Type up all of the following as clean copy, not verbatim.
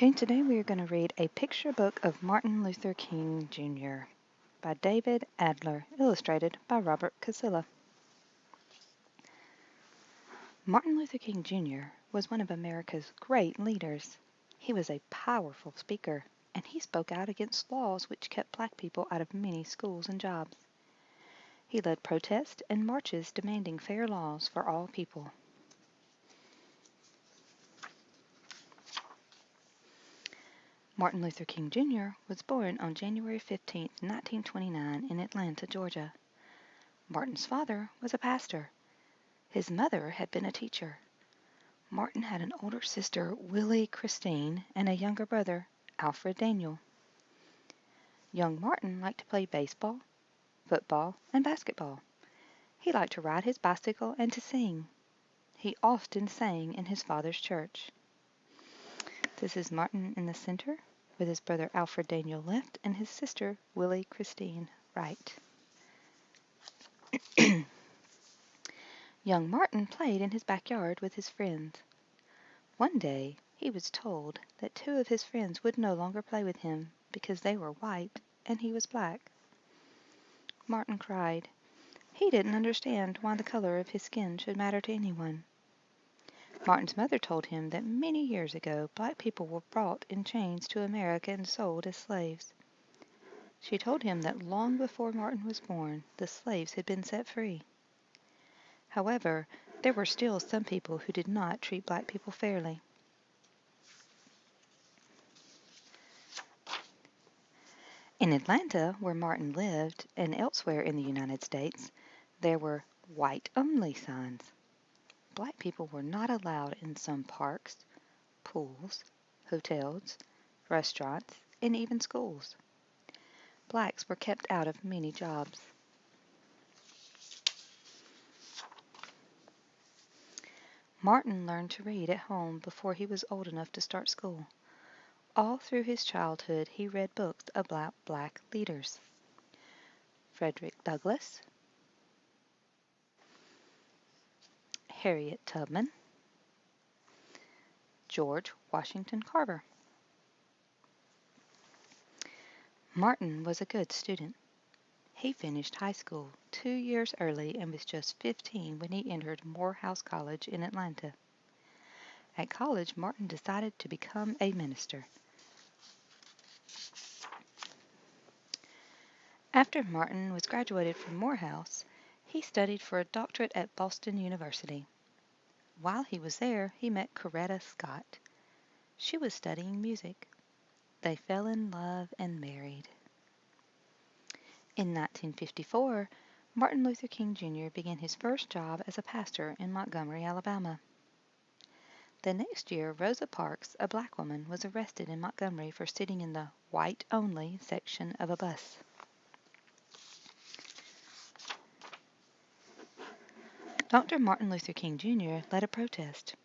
Okay, today we are going to read a picture book of Martin Luther King Jr. by David Adler, illustrated by Robert Casilla. Martin Luther King Jr. was one of America's great leaders. He was a powerful speaker, and he spoke out against laws which kept black people out of many schools and jobs. He led protests and marches demanding fair laws for all people. Martin Luther King Jr. was born on January 15, 1929 in Atlanta, Georgia. Martin's father was a pastor. His mother had been a teacher. Martin had an older sister, Willie Christine, and a younger brother, Alfred Daniel. Young Martin liked to play baseball, football, and basketball. He liked to ride his bicycle and to sing. He often sang in his father's church. This is Martin in the center, with his brother Alfred Daniel left and his sister Willie Christine right. Young Martin played in his backyard with his friends. One day he was told that two of his friends would no longer play with him because they were white and he was black. Martin cried. He didn't understand why the color of his skin should matter to anyone. Martin's mother told him that many years ago black people were brought in chains to America and sold as slaves. She told him that long before Martin was born, the slaves had been set free. However, there were still some people who did not treat black people fairly. In Atlanta, where Martin lived, and elsewhere in the United States, there were white-only signs. Black people were not allowed in some parks, pools, hotels, restaurants, and even schools. Blacks were kept out of many jobs. Martin learned to read at home before he was old enough to start school. All through his childhood, he read books about black leaders. Frederick Douglass, Harriet Tubman, George Washington Carver. Martin was a good student. He finished high school 2 years early and was just 15 when he entered Morehouse College in Atlanta. At college, Martin decided to become a minister. After Martin was graduated from Morehouse, he studied for a doctorate at Boston University. While he was there, he met Coretta Scott. She was studying music. They fell in love and married. In 1954, Martin Luther King Jr. began his first job as a pastor in Montgomery, Alabama. The next year, Rosa Parks, a black woman, was arrested in Montgomery for sitting in the white-only section of a bus. Dr. Martin Luther King Jr. led a protest.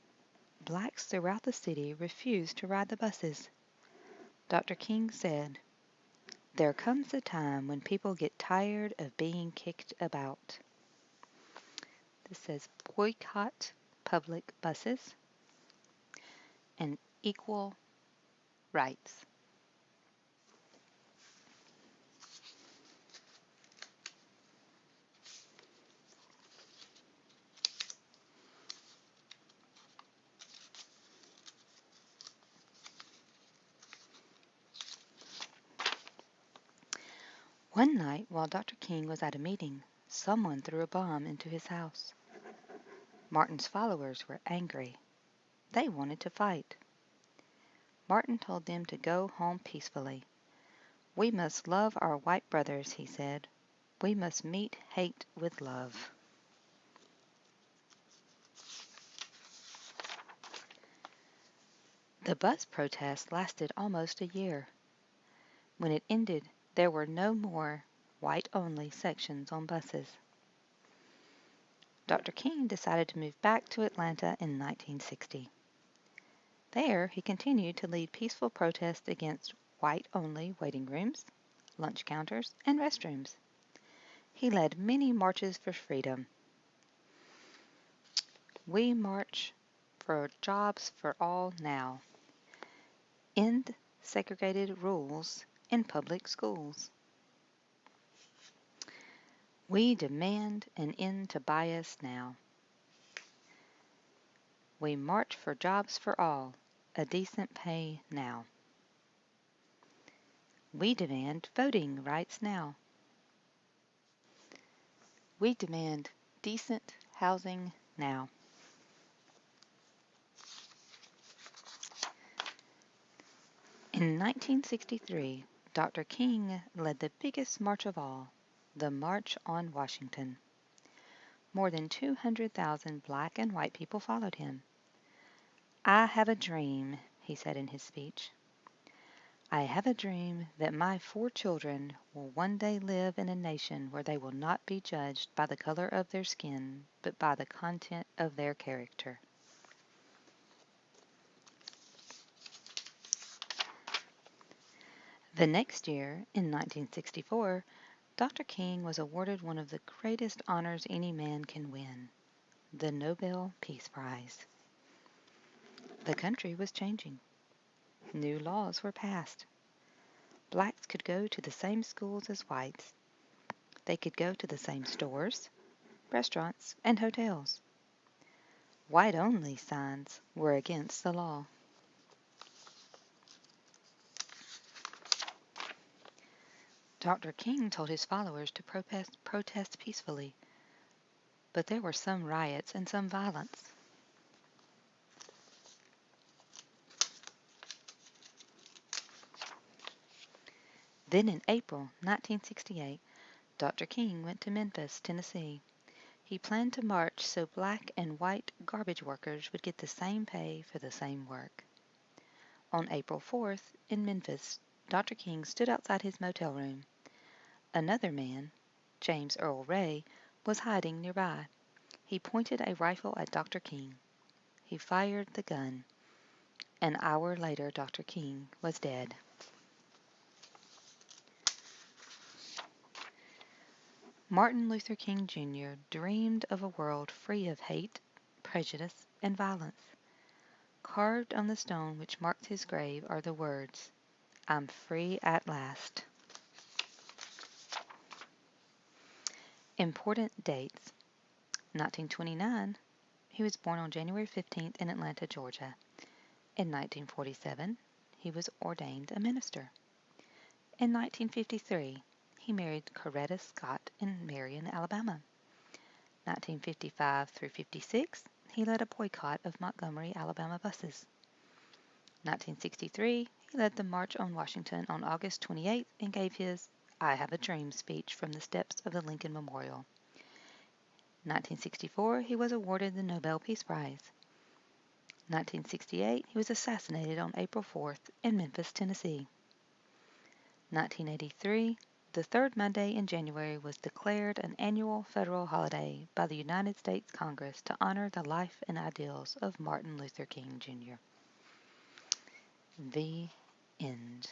Blacks throughout the city refused to ride the buses. Dr. King said, "There comes a time when people get tired of being kicked about." This says boycott public buses and equal rights. One night, while Dr. King was at a meeting, someone threw a bomb into his house. Martin's followers were angry. They wanted to fight. Martin told them to go home peacefully. "We must love our white brothers," he said. "We must meet hate with love." The bus protest lasted almost a year. When it ended, there were no more white-only sections on buses. Dr. King decided to move back to Atlanta in 1960. There, he continued to lead peaceful protests against white-only waiting rooms, lunch counters, and restrooms. He led many marches for freedom. "We march for jobs for all now." End segregated rules in public schools. We demand an end to bias now. We march for jobs for all, a decent pay now. We demand voting rights now. We demand decent housing now. In 1963, Dr. King led the biggest march of all, the March on Washington. More than 200,000 black and white people followed him. "I have a dream," he said in his speech. "I have a dream that my 4 children will one day live in a nation where they will not be judged by the color of their skin, but by the content of their character." The next year, in 1964, Dr. King was awarded one of the greatest honors any man can win, the Nobel Peace Prize. The country was changing. New laws were passed. Blacks could go to the same schools as whites. They could go to the same stores, restaurants, and hotels. White-only signs were against the law. Dr. King told his followers to protest peacefully, but there were some riots and some violence. Then in April 1968, Dr. King went to Memphis, Tennessee. He planned to march so black and white garbage workers would get the same pay for the same work. On April 4th, in Memphis, Dr. King stood outside his motel room. Another man, James Earl Ray, was hiding nearby. He pointed a rifle at Dr. King. He fired the gun. An hour later, Dr. King was dead. Martin Luther King Jr. dreamed of a world free of hate, prejudice, and violence. Carved on the stone which marks his grave are the words, "I'm free at last." Important dates. 1929, he was born on January 15th in Atlanta, Georgia. In 1947, he was ordained a minister. In 1953, he married Coretta Scott in Marion, Alabama. 1955 through 56, he led a boycott of Montgomery, Alabama buses. 1963, he led the March on Washington on August 28th and gave his "I Have a Dream" speech from the steps of the Lincoln Memorial. 1964, he was awarded the Nobel Peace Prize. 1968, he was assassinated on April 4th in Memphis, Tennessee. 1983, the third Monday in January was declared an annual federal holiday by the United States Congress to honor the life and ideals of Martin Luther King Jr. The end.